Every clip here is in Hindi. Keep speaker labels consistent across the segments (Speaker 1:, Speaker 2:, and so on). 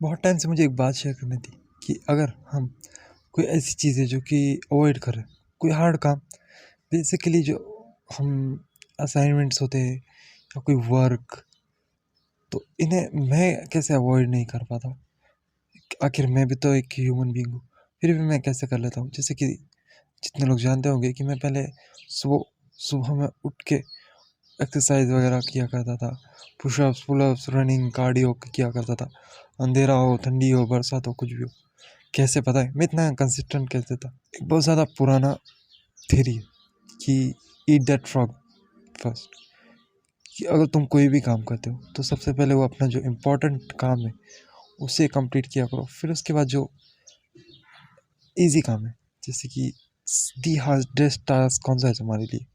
Speaker 1: बहुत टाइम से मुझे एक बात शेयर करनी थी कि अगर हम कोई ऐसी चीज़ है जो कि अवॉइड करें, कोई हार्ड काम, बेसिकली जो हम असाइनमेंट्स होते हैं या कोई वर्क, तो इन्हें मैं कैसे अवॉइड नहीं कर पाता। आखिर मैं भी तो एक ह्यूमन बीइंग हूँ, फिर भी मैं कैसे कर लेता हूँ। जैसे कि जितने लोग जानते होंगे कि मैं पहले सुबह सुबह में उठ के एक्सरसाइज वगैरह किया करता था, पुशअप्स पुलअप्स रनिंग कार्डियो किया करता था। अंधेरा हो, ठंडी हो, बरसात हो, कुछ भी हो। कैसे पता है मैं इतना कंसिस्टेंट कैसे था? एक बहुत ज़्यादा पुराना थ्योरी है कि ईट दैट फ्रॉग फर्स्ट, कि अगर तुम कोई भी काम करते हो तो सबसे पहले वो अपना जो इम्पोर्टेंट काम है उसे कंप्लीट किया करो, फिर उसके बाद जो इजी काम है, जैसे कि दी हार्डेस्ट टास्क कौन सा है तुम्हारे लिए,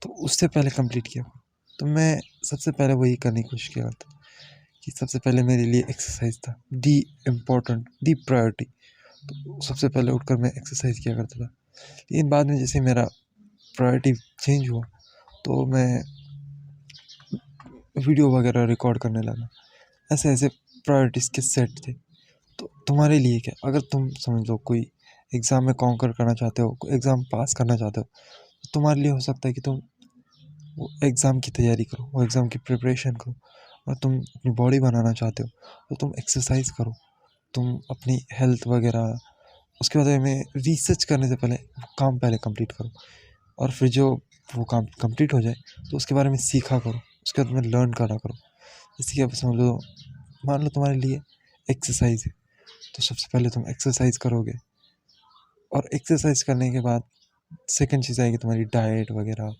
Speaker 1: तो उससे पहले कंप्लीट किया करो। तो मैं सबसे पहले वही करने की कोशिश किया करता कि सबसे पहले मेरे लिए एक्सरसाइज था दी इम्पोर्टेंट, दी प्रायोरिटी। तो सबसे पहले उठकर मैं एक्सरसाइज किया करता था। लेकिन बाद में जैसे मेरा प्रायोरिटी चेंज हुआ तो मैं वीडियो वगैरह रिकॉर्ड करने लगा। ऐसे ऐसे प्रायोरिटीज़ के सेट थे। तो तुम्हारे लिए क्या, अगर तुम समझ लो कोई एग्ज़ाम में कॉन्कर करना चाहते हो, कोई एग्ज़ाम पास करना चाहते हो, तो तुम्हारे लिए हो सकता है कि तुम वो एग्ज़ाम की तैयारी करो, वो एग्ज़ाम की प्रिपरेशन करो। और तुम अपनी बॉडी बनाना चाहते हो तो तुम एक्सरसाइज करो, तुम अपनी हेल्थ वगैरह उसके बारे में रिसर्च करने से पहले वो काम पहले कंप्लीट करो। और फिर जो वो काम कंप्लीट हो जाए तो उसके बारे में सीखा करो, उसके बाद में लर्न करा करो। जैसे कि अब समझ लो, मान लो तुम्हारे लिए एक्सरसाइज है, तो सबसे पहले तुम एक्सरसाइज करोगे, और एक्सरसाइज करने के बाद सेकंड चीज़ आएगी तुम्हारी डाइट वगैरह।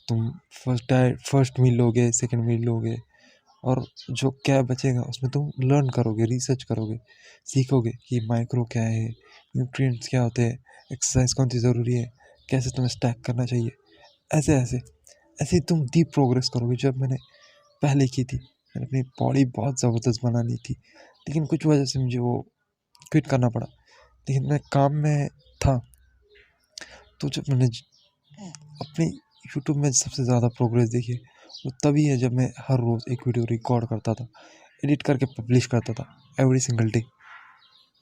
Speaker 1: तुम फर्स्ट मील लोगे, सेकंड मील लोगे, और जो क्या बचेगा उसमें तुम लर्न करोगे, रिसर्च करोगे, सीखोगे कि माइक्रो क्या है, न्यूट्रिएंट्स क्या होते हैं, एक्सरसाइज कौन सी ज़रूरी है, कैसे तुम्हें स्टैक करना चाहिए। ऐसे ऐसे ऐसे ही तुम डीप प्रोग्रेस करोगे। जब मैंने पहले की थी, मैंने अपनी बॉडी बहुत ज़बरदस्त बना ली थी, लेकिन कुछ वजह से मुझे वो क्विट करना पड़ा। लेकिन मैं काम में था, तो जब मैंने अपनी यूट्यूब में सबसे ज़्यादा प्रोग्रेस देखी वो तभी है जब मैं हर रोज़ एक वीडियो रिकॉर्ड करता था, एडिट करके पब्लिश करता था एवरी सिंगल डे।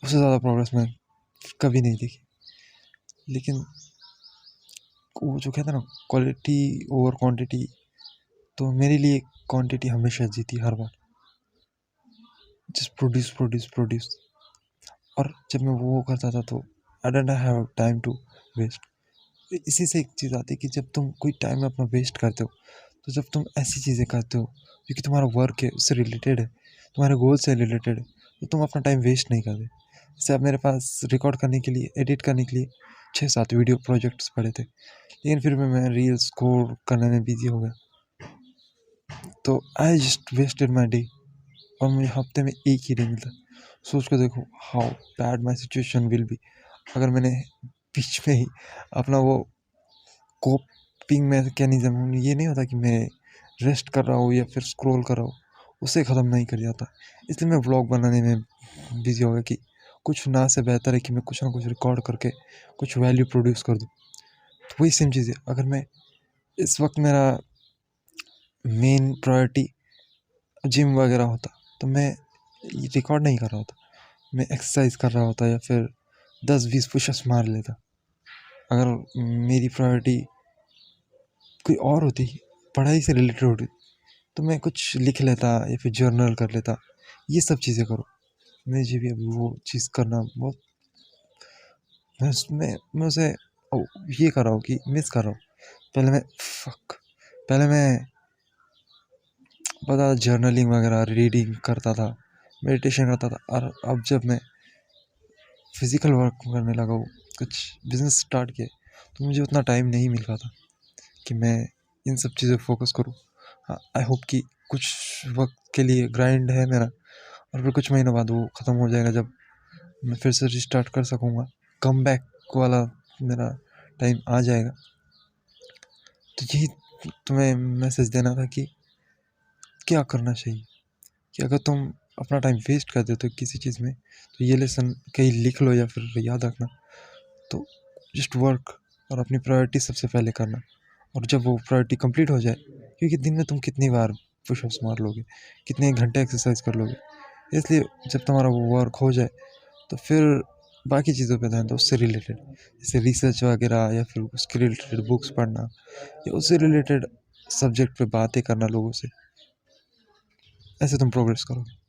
Speaker 1: उससे ज़्यादा प्रोग्रेस मैं कभी नहीं देखी। लेकिन वो जो कहते हैं ना, क्वालिटी ओवर क्वांटिटी, तो मेरे लिए क्वांटिटी हमेशा जीती हर बार। Just produce produce produce. और जब मैं वो करता था तो I don't have time to waste. इसी से एक चीज़ आती है कि जब तुम कोई टाइम अपना वेस्ट करते हो, तो जब तुम ऐसी चीज़ें करते हो जो कि तुम्हारा वर्क है, उससे रिलेटेड है, तुम्हारे गोल से रिलेटेड है, तो तुम अपना टाइम वेस्ट नहीं करते। जैसे अब मेरे पास रिकॉर्ड करने के लिए, एडिट करने के लिए 6-7 वीडियो प्रोजेक्ट्स पड़े थे, लेकिन फिर भी मैं रील्स स्क्रॉल करने में बिजी हो गया। तो I just wasted my day, और मुझे हफ्ते में एक ही डे मिलता। सोच कर देखो how bad my situation will be अगर मैंने बीच में ही अपना वो कोपिंग मैकेनिज्म, ये नहीं होता कि मैं रेस्ट कर रहा हूँ या फिर स्क्रॉल कर रहा हूँ, उसे ख़त्म नहीं कर जाता। इसलिए मैं व्लॉग बनाने में बिजी हो गया कि कुछ ना से बेहतर है कि मैं कुछ ना कुछ रिकॉर्ड करके कुछ वैल्यू प्रोड्यूस कर दूँ। तो वही सेम चीज़ है, अगर मैं इस वक्त मेरा मेन प्रायोरिटी जिम वगैरह होता तो मैं रिकॉर्ड नहीं कर रहा होता, मैं एक्सरसाइज कर रहा होता या फिर 10-20 पुशअप्स मार लेता। अगर मेरी प्रायोरिटी कोई और होती, पढ़ाई से रिलेटेड होती, तो मैं कुछ लिख लेता या फिर जर्नल कर लेता। ये सब चीज़ें करो। मुझे भी अभी वो चीज़ करना बहुत, मैं उसे ये कर रहा हूँ कि मिस कर रहा हूँ। पहले मैं पता जर्नलिंग वगैरह रीडिंग करता था, मेडिटेशन करता था, और अब जब मैं फिज़िकल वर्क करने लगा हूँ, कुछ बिज़नेस स्टार्ट किया, तो मुझे उतना टाइम नहीं मिल पाता कि मैं इन सब चीज़ों पर फोकस करूँ। हाँ, आई होप कि कुछ वक्त के लिए ग्राइंड है मेरा, और फिर कुछ महीनों बाद वो ख़त्म हो जाएगा, जब मैं फिर से रिस्टार्ट कर सकूँगा, कम बैक वाला मेरा टाइम आ जाएगा। तो यही तुम्हें मैसेज देना था कि क्या करना चाहिए, कि अगर तुम अपना टाइम वेस्ट कर देते हो किसी चीज़ में, तो ये लेसन कहीं लिख लो या फिर याद रखना। तो जस्ट वर्क, और अपनी प्रायोरिटी सबसे पहले करना। और जब वो प्रायोरिटी कंप्लीट हो जाए, क्योंकि दिन में तुम कितनी बार पुशअप्स मार लोगे, कितने घंटे एक्सरसाइज कर लोगे, इसलिए जब तुम्हारा वो वर्क हो जाए तो फिर बाकी चीज़ों पे ध्यान दो, उससे रिलेटेड, जैसे रिसर्च वगैरह या फिर उसके रिलेटेड बुक्स पढ़ना या उससे रिलेटेड सब्जेक्ट पे बातें करना लोगों से। ऐसे तुम प्रोग्रेस करोगे।